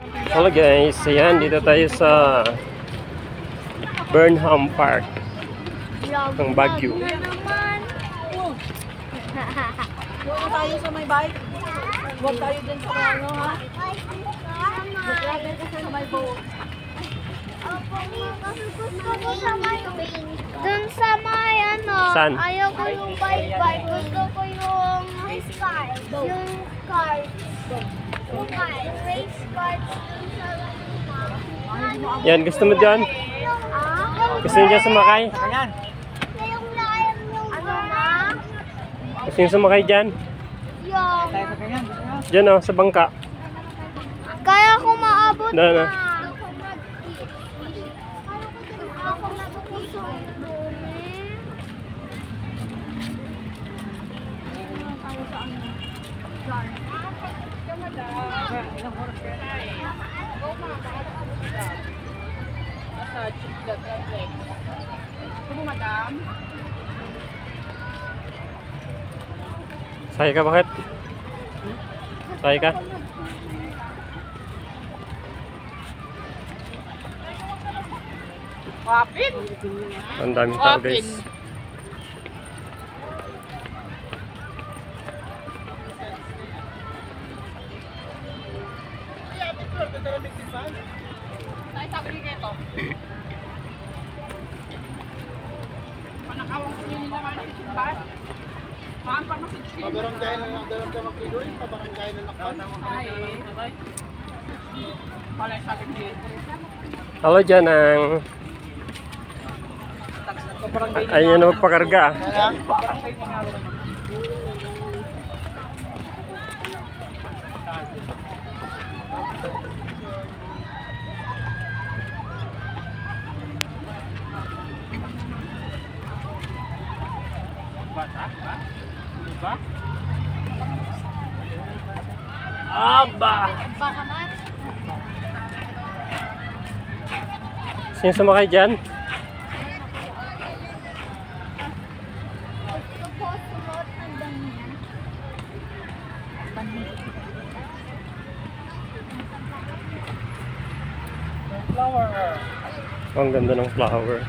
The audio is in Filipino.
Hello guys, ayan, dito tayo sa Burnham Park ng Baguio. Huwag tayo sa may bike. Huwag tayo dyan sa ano ha. Huwag ka sa may boat. Gusto ko sa may dun sa may ano. Saan? Ayaw ko yung bike. Gusto ko yung car. Yung car. Yung race car. Yan, gusto mo dyan? Gusto nyo dyan sumakay? Yung layan yung ano? Gusto nyo sumakay dyan? Yung Dyan o, sa bangka. kaya ko maabot Na. na. Sakay ka, bakit? Sakay ka? Kapit! Ang daming tao guys. Tayo sabi ni Keto. Panakawang ko nila naman ng simbahan. Maan pa masigsin. Pabarangay na lang dalam dalam kiloy, pabarangay na nakpan. Ay, pala sabi ni Keto. Hello dyan ang... Ayun na magpakarga. Aba! Sino sumakay dyan? Gusto ko suot ng ganyan. Ang ganda ng flower.